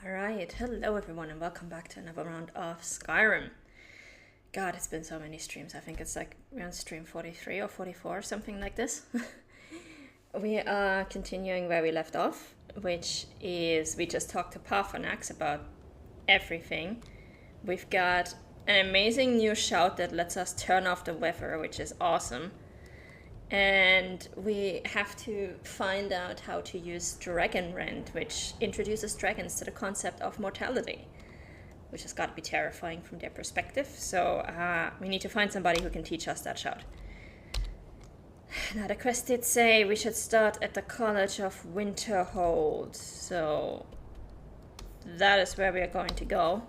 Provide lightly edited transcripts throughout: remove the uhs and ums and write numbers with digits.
Alright, hello everyone and welcome back to another round of Skyrim. God, it's been so many streams. I think it's like we're on stream 43 or 44, something like this. We are continuing where we left off, which is we just talked to Parthenax about everything. We've got an amazing new shout that lets us turn off the weather, which is awesome. And we have to find out how to use Dragon Rend, which introduces dragons to the concept of mortality, which has got to be terrifying from their perspective. So we need to find somebody who can teach us that shout. Now the quest did say we should start at the College of Winterhold, so that is where we are going to go.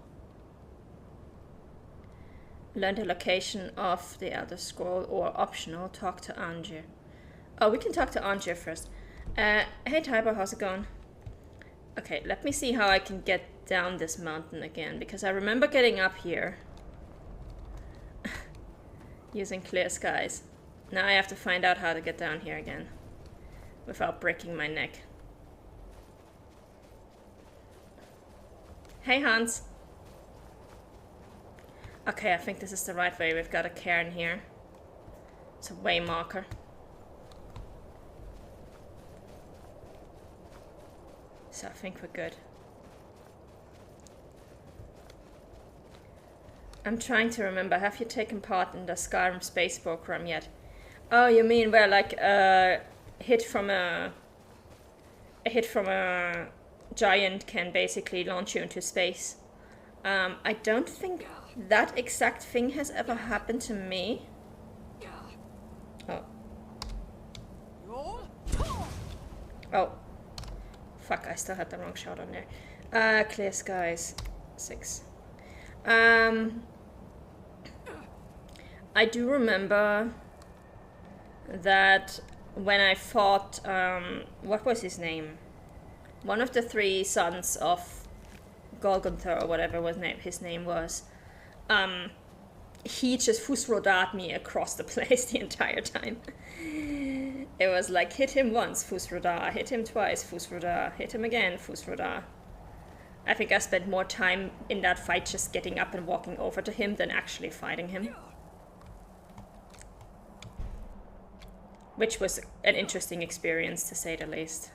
Learn the location of the Elder Scroll, or optional, talk to Angier. Oh, we can talk to Angier first. Hey Tiber, how's it going? Okay, let me see how I can get down this mountain again, because I remember getting up here. Using clear skies. Now I have to find out how to get down here again. Without breaking my neck. Hey Hans. Okay, I think this is the right way. We've got a cairn here. It's a way marker. So I think we're good. I'm trying to remember, have you taken part in the Skyrim space program yet? Oh, you mean where like a hit from a giant can basically launch you into space? I don't think that exact thing has ever happened to me. Oh. Oh. Fuck, I still had the wrong shot on there. Clear skies. 6. I do remember that when I fought, what was his name? One of the 3 sons of Golgantha or whatever his name was. He just Fusroda'd me across the place the entire time. It was like, hit him once, Fusroda, hit him twice, Fusroda, hit him again, Fusroda. I think I spent more time in that fight just getting up and walking over to him than actually fighting him. Which was an interesting experience, to say the least.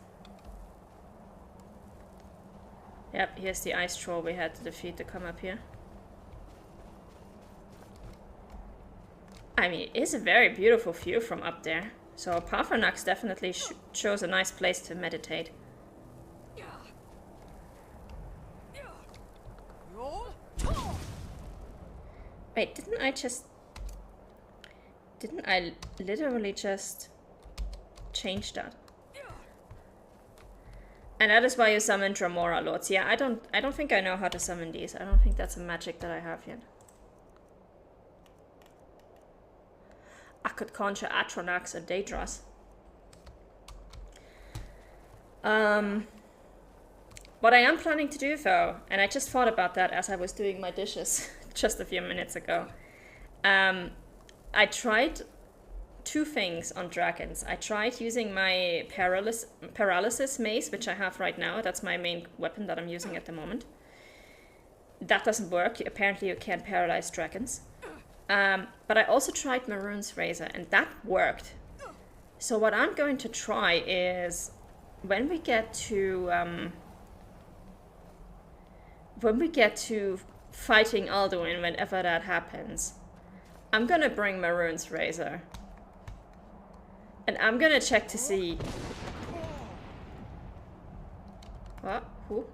Yep, here's the ice troll we had to defeat to come up here. I mean, it is a very beautiful view from up there. So Parthenax definitely chose a nice place to meditate. Wait, didn't I literally just change that? And that is why you summon Dramora Lords. Yeah, I don't think I know how to summon these. I don't think that's a magic that I have yet. I could conjure Atronax and Daedras. What I am planning to do though, and I just thought about that as I was doing my dishes just a few minutes ago. I tried 2 things on dragons. I tried using my paralysis mace, which I have right now. That's my main weapon that I'm using at the moment. That doesn't work. Apparently you can't paralyze dragons. But I also tried Maroon's Razor, and that worked. So what I'm going to try is, when we get to fighting Alduin, whenever that happens, I'm gonna bring Maroon's Razor. And I'm gonna check to see... What? Who?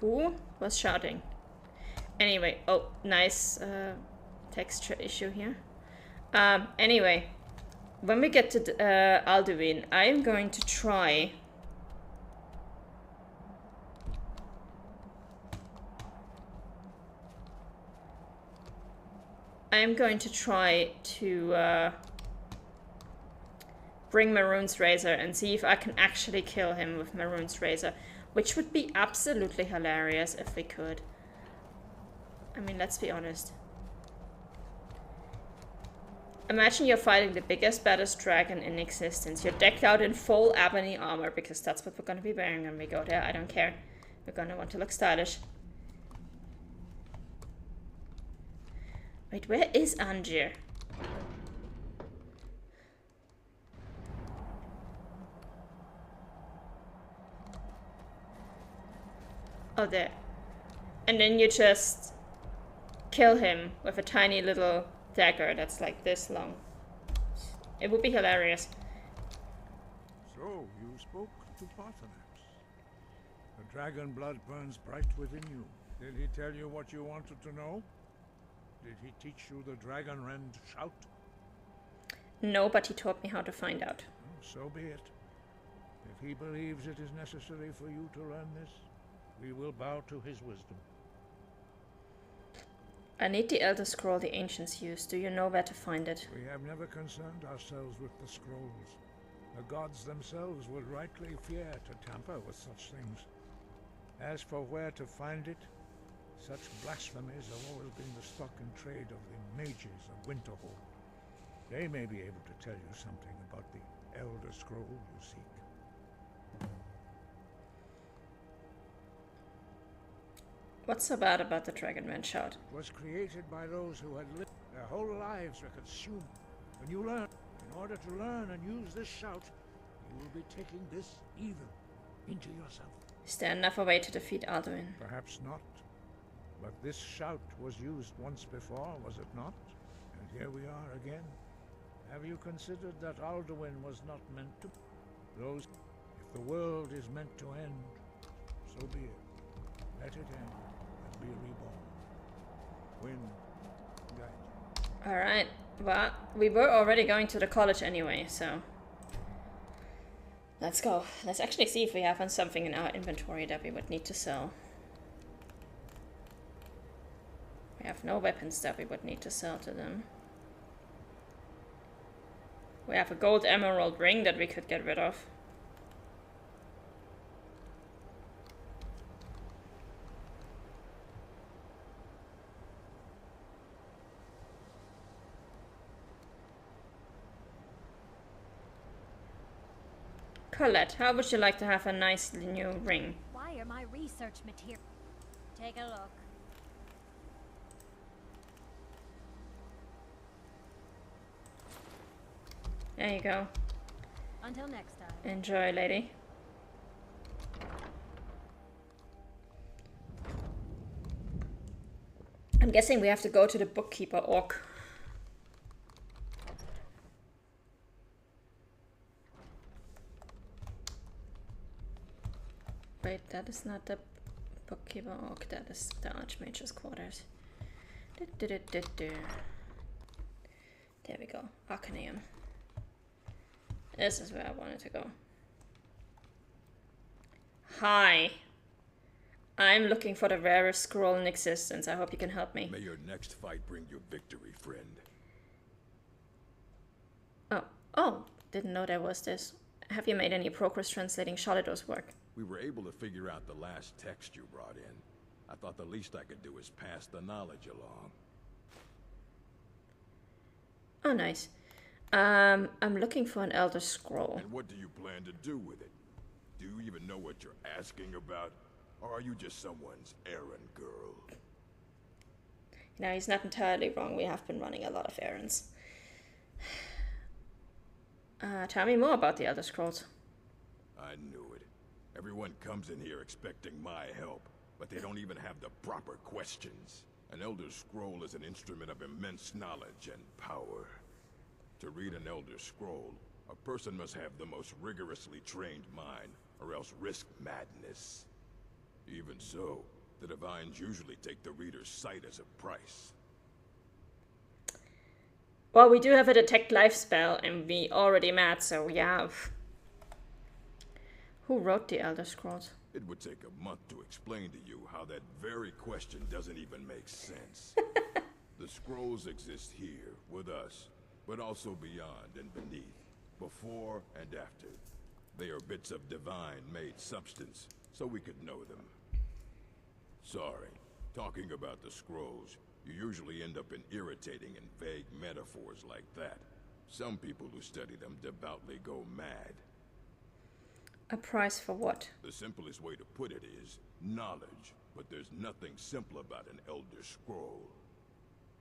Who was shouting? Anyway, oh, nice texture issue here. Anyway, when we get to Alduin, I am going to try... bring Maroon's Razor and see if I can actually kill him with Maroon's Razor. Which would be absolutely hilarious if we could. I mean, let's be honest. Imagine you're fighting the biggest, baddest dragon in existence. You're decked out in full ebony armor, because that's what we're gonna be wearing when we go there. I don't care. We're gonna want to look stylish. Wait, where is Angier? Oh, there. And then you just kill him with a tiny little dagger that's like this long. It would be hilarious. So, you spoke to Paarthurnax. The dragon blood burns bright within you. Did he tell you what you wanted to know? Did he teach you the dragon rend shout? No, but he taught me how to find out. So be it. If he believes it is necessary for you to learn this, we will bow to his wisdom. I need the Elder Scroll the ancients used. Do you know where to find it? We have never concerned ourselves with the scrolls. The gods themselves would rightly fear to tamper with such things. As for where to find it, such blasphemies have always been the stock in trade of the mages of Winterhold. They may be able to tell you something about the Elder Scroll you seek. What's so bad about the Dragon Man shout? It was created by those who had lived. Their whole lives were consumed. When you learn, in order to learn and use this shout, you will be taking this evil into yourself. Is there enough way to defeat Alduin? Perhaps not. But this shout was used once before, was it not? And here we are again. Have you considered that Alduin was not meant to? If the world is meant to end, so be it. Let it end and be reborn. Win, guide. Alright, well, we were already going to the college anyway, so... Let's go. Let's actually see if we have something in our inventory that we would need to sell. We have no weapons that we would need to sell to them. We have a gold emerald ring that we could get rid of. Colette, how would you like to have a nice new ring? Why are my research material? Take a look. There you go. Until next time. Enjoy, lady. I'm guessing we have to go to the bookkeeper orc. Wait, that is not the bookkeeper orc, that is the Archmage's quarters. There we go. Arcaneum. This is where I wanted to go. Hi. I'm looking for the rarest scroll in existence. I hope you can help me. May your next fight bring you victory, friend. Oh, didn't know there was this. Have you made any progress translating Shalidor's work? We were able to figure out the last text you brought in. I thought the least I could do is pass the knowledge along. Oh, nice. I'm looking for an Elder Scroll. And what do you plan to do with it? Do you even know what you're asking about? Or are you just someone's errand girl? You know, he's not entirely wrong. We have been running a lot of errands. Tell me more about the Elder Scrolls. I knew it. Everyone comes in here expecting my help, but they don't even have the proper questions. An Elder Scroll is an instrument of immense knowledge and power. To read an Elder Scroll, a person must have the most rigorously trained mind, or else risk madness. Even so, the Divines usually take the reader's sight as a price. Well, we do have a Detect Life spell, and we already met, so we have... Who wrote the Elder Scrolls? It would take a month to explain to you how that very question doesn't even make sense. The scrolls exist here, with us, but also beyond and beneath, before and after. They are bits of divine-made substance, so we could know them. Sorry, talking about the scrolls, You usually end up in irritating and vague metaphors like that. Some people who study them devoutly go mad. A price for what? The simplest way to put it is knowledge, but there's nothing simple about an Elder Scroll.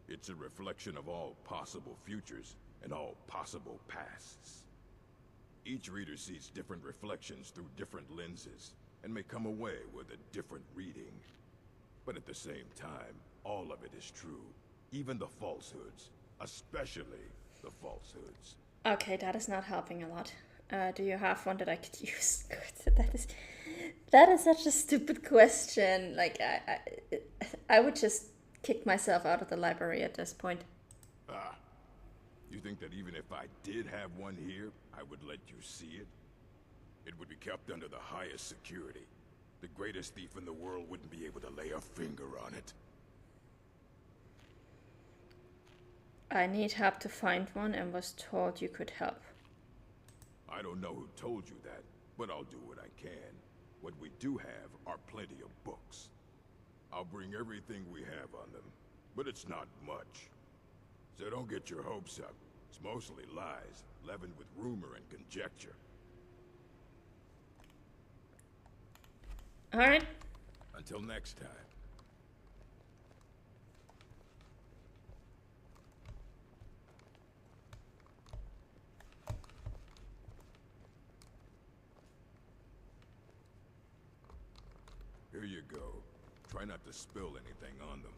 It's a reflection of all possible futures and all possible pasts. Each reader sees different reflections through different lenses, and may come away with a different reading. But at the same time, all of it is true. Even the falsehoods. Especially the falsehoods. Okay, that is not helping a lot. Do you have one that I could use? that is such a stupid question. Like, I would just kick myself out of the library at this point. Ah, you think that even if I did have one here, I would let you see it? It would be kept under the highest security. The greatest thief in the world wouldn't be able to lay a finger on it. I need help to find one and was told you could help. I don't know who told you that, but I'll do what I can. What we do have are plenty of books. I'll bring everything we have on them, but it's not much. So don't get your hopes up. It's mostly lies, leavened with rumor and conjecture. All right. Until next time. Here you go. Try not to spill anything on them.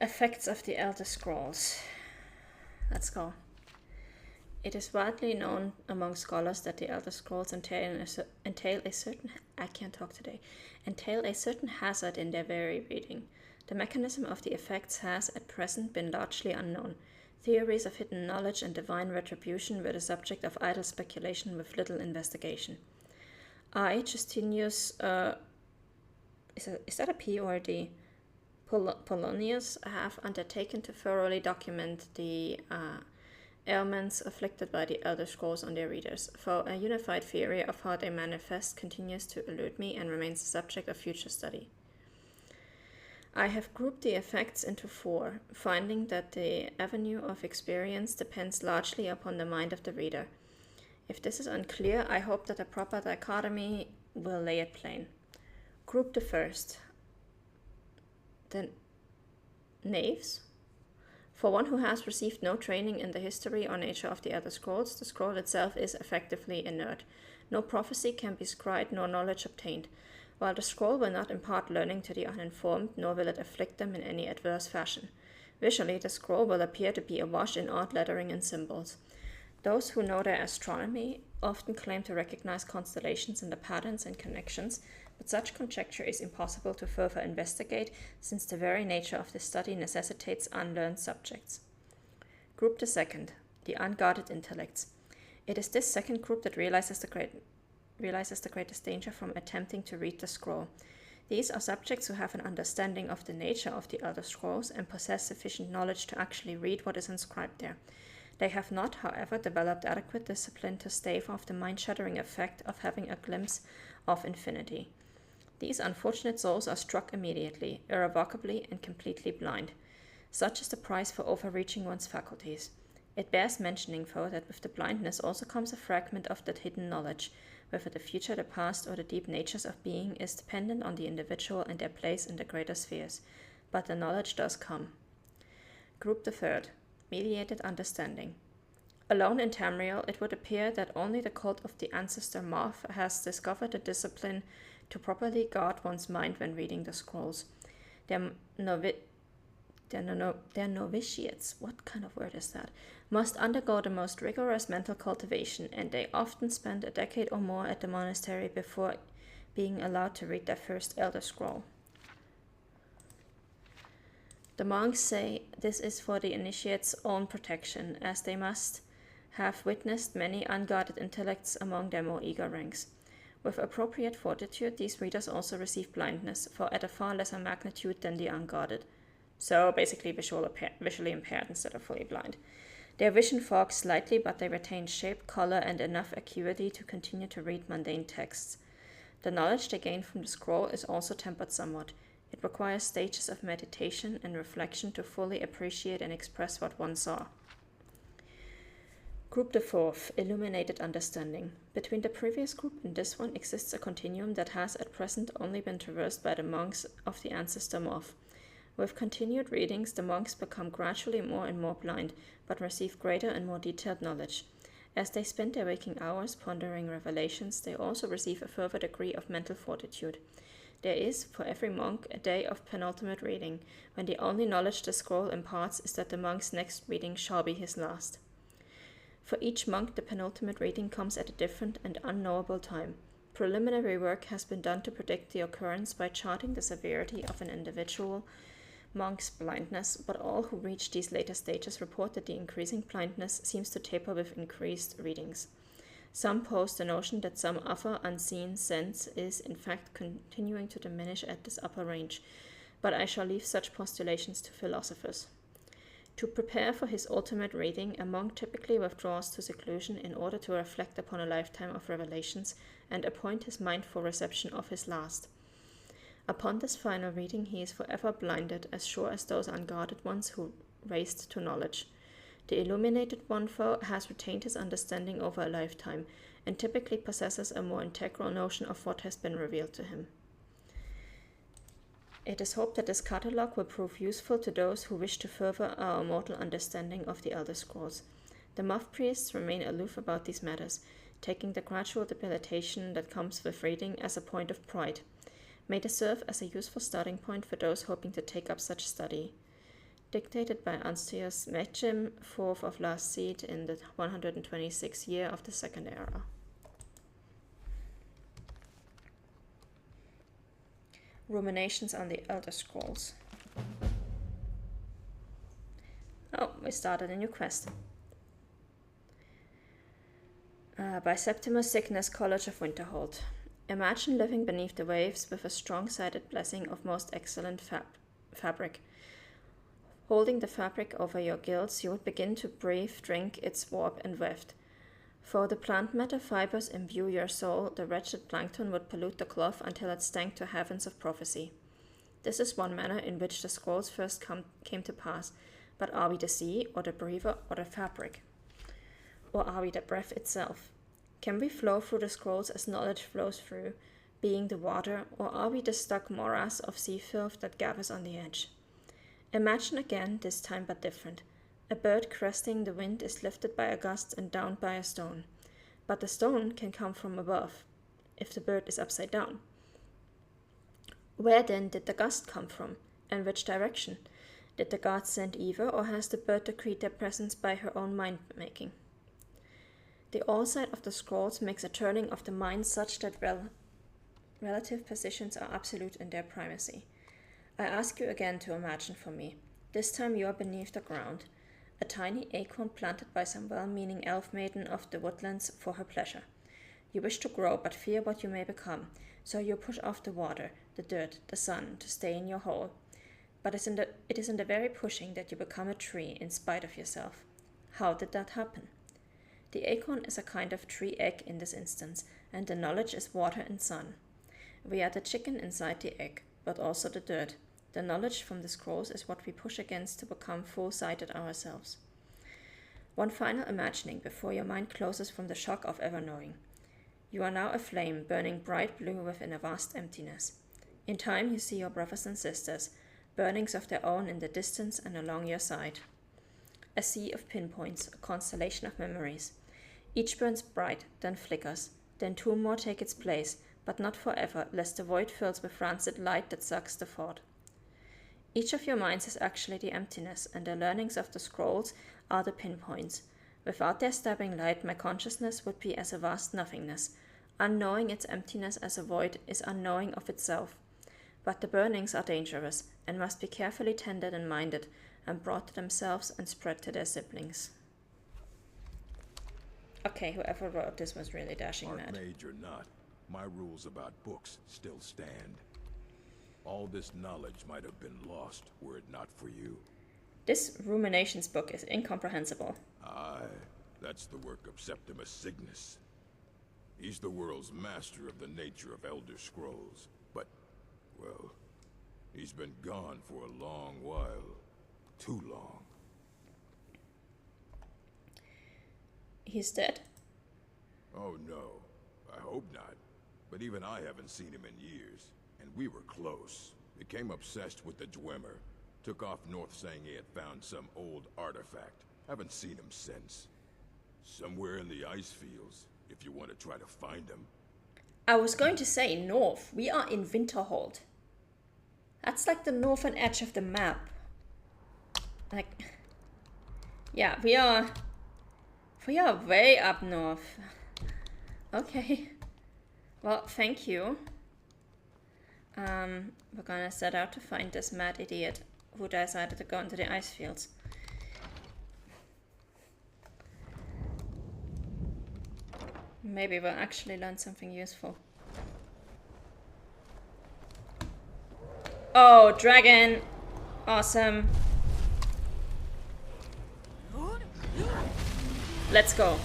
Effects of the Elder Scrolls. Let's go. It is widely known among scholars that the Elder Scrolls entail a certain hazard in their very reading. The mechanism of the effects has, at present, been largely unknown. Theories of hidden knowledge and divine retribution were the subject of idle speculation with little investigation. I, Justinius, is that a P or a D? Polonius, have undertaken to thoroughly document the ailments afflicted by the Elder Scrolls on their readers, for a unified theory of how they manifest continues to elude me and remains the subject of future study. I have grouped the effects into 4, finding that the avenue of experience depends largely upon the mind of the reader. If this is unclear, I hope that a proper dichotomy will lay it plain. Group the first. The knaves? For one who has received no training in the history or nature of the Elder Scrolls, the scroll itself is effectively inert. No prophecy can be scried, nor knowledge obtained. While the scroll will not impart learning to the uninformed, nor will it afflict them in any adverse fashion. Visually, the scroll will appear to be awash in odd lettering and symbols. Those who know their astronomy often claim to recognize constellations in the patterns and connections, but such conjecture is impossible to further investigate, since the very nature of the study necessitates unlearned subjects. Group the second, the unguarded intellects. It is this second group that realizes the greatest danger from attempting to read the scroll. These are subjects who have an understanding of the nature of the Elder Scrolls and possess sufficient knowledge to actually read what is inscribed there. They have not, however, developed adequate discipline to stave off the mind-shattering effect of having a glimpse of infinity. These unfortunate souls are struck immediately, irrevocably, and completely blind. Such is the price for overreaching one's faculties. It bears mentioning, though, that with the blindness also comes a fragment of that hidden knowledge, whether the future, the past, or the deep natures of being is dependent on the individual and their place in the greater spheres. But the knowledge does come. Group the third. Mediated understanding. Alone in Tamriel, it would appear that only the cult of the ancestor Moth has discovered the discipline to properly guard one's mind when reading the scrolls. Their novitiates, what kind of word is that, must undergo the most rigorous mental cultivation, and they often spend a decade or more at the monastery before being allowed to read their first Elder Scroll. The monks say this is for the initiate's own protection, as they must have witnessed many unguarded intellects among their more eager ranks. With appropriate fortitude, these readers also receive blindness, for at a far lesser magnitude than the unguarded. So basically visually impaired instead of fully blind. Their vision fogs slightly, but they retain shape, color, and enough acuity to continue to read mundane texts. The knowledge they gain from the scroll is also tempered somewhat. It requires stages of meditation and reflection to fully appreciate and express what one saw. Group the fourth, Illuminated Understanding. Between the previous group and this one exists a continuum that has at present only been traversed by the monks of the ancestor morph. With continued readings, the monks become gradually more and more blind, but receive greater and more detailed knowledge. As they spend their waking hours pondering revelations, they also receive a further degree of mental fortitude. There is, for every monk, a day of penultimate reading, when the only knowledge the scroll imparts is that the monk's next reading shall be his last. For each monk, the penultimate reading comes at a different and unknowable time. Preliminary work has been done to predict the occurrence by charting the severity of an individual monk's blindness, but all who reach these later stages report that the increasing blindness seems to taper with increased readings. Some pose the notion that some other unseen sense is in fact continuing to diminish at this upper range, but I shall leave such postulations to philosophers. To prepare for his ultimate reading, a monk typically withdraws to seclusion in order to reflect upon a lifetime of revelations and appoint his mind for reception of his last. Upon this final reading, he is forever blinded, as sure as those unguarded ones who raised to knowledge. The illuminated one, though, has retained his understanding over a lifetime, and typically possesses a more integral notion of what has been revealed to him. It is hoped that this catalogue will prove useful to those who wish to further our immortal understanding of the Elder Scrolls. The moth priests remain aloof about these matters, taking the gradual debilitation that comes with reading as a point of pride. May this serve as a useful starting point for those hoping to take up such study. Dictated by Anstius Mechim, 4th of last seed in the 126th year of the Second Era. Ruminations on the Elder Scrolls. Oh, we started a new quest. By Septimus Cygnus, College of Winterhold. Imagine living beneath the waves with a strong-sided blessing of most excellent fabric. Holding the fabric over your gills, you would begin to breathe, drink its warp and weft. For the plant matter fibers imbue your soul, the wretched plankton would pollute the cloth until it stank to heavens of prophecy. This is one manner in which the scrolls first came to pass, but are we the sea, or the breather, or the fabric? Or are we the breath itself? Can we flow through the scrolls as knowledge flows through, being the water, or are we the stuck morass of sea filth that gathers on the edge? Imagine again, this time but different. A bird cresting the wind is lifted by a gust and downed by a stone. But the stone can come from above, if the bird is upside down. Where then did the gust come from, and which direction? Did the gods send either, or has the bird decreed their presence by her own mind-making? The all-sight of the scrolls makes a turning of the mind such that relative positions are absolute in their primacy. I ask you again to imagine for me. This time you are beneath the ground, a tiny acorn planted by some well-meaning elf maiden of the woodlands for her pleasure. You wish to grow, but fear what you may become, so you push off the water, the dirt, the sun, to stay in your hole. But it is in the very pushing that you become a tree in spite of yourself. How did that happen? The acorn is a kind of tree egg in this instance, and the knowledge is water and sun. We are the chicken inside the egg, but also the dirt. The knowledge from the scrolls is what we push against to become full-sighted ourselves. One final imagining before your mind closes from the shock of ever knowing. You are now a flame burning bright blue within a vast emptiness. In time you see your brothers and sisters, burnings of their own in the distance and along your side. A sea of pinpoints, a constellation of memories. Each burns bright, then flickers, then two more take its place, but not forever, lest the void fills with rancid light that sucks the thought. Each of your minds is actually the emptiness, and the learnings of the scrolls are the pinpoints. Without their stabbing light, my consciousness would be as a vast nothingness. Unknowing its emptiness as a void is unknowing of itself. But the burnings are dangerous, and must be carefully tended and minded, and brought to themselves and spread to their siblings. Okay, whoever wrote this was really dashing mad. Archmage or not, my rules about books still stand. All this knowledge might have been lost were it not for you. This Ruminations book is incomprehensible. Aye, that's the work of Septimus Cygnus. He's the world's master of the nature of Elder Scrolls, but, well, He's been gone for a long while. Too long. He's dead? Oh no, I hope not. But even I haven't seen him in years. And we were close. Became obsessed with the Dwemer. Took off north saying he had found some old artifact. Haven't seen him since. Somewhere in the ice fields, if you want to try to find him. I was going to say north. We are in Winterhold. That's like the northern edge of the map. Like, yeah, we are way up north. Okay. Well, thank you. We're gonna set out to find this mad idiot who decided to go into the ice fields. Maybe we'll actually learn something useful. Oh, dragon! Awesome. Let's go.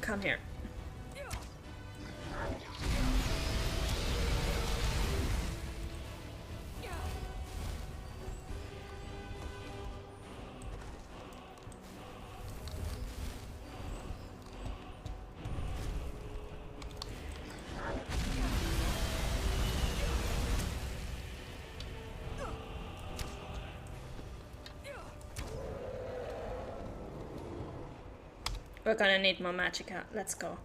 Come here. We're gonna need more magicka. Let's go.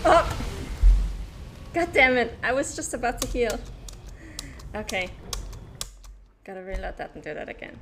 Oh! God damn it! I was just about to heal. Okay. Gotta reload that and do that again.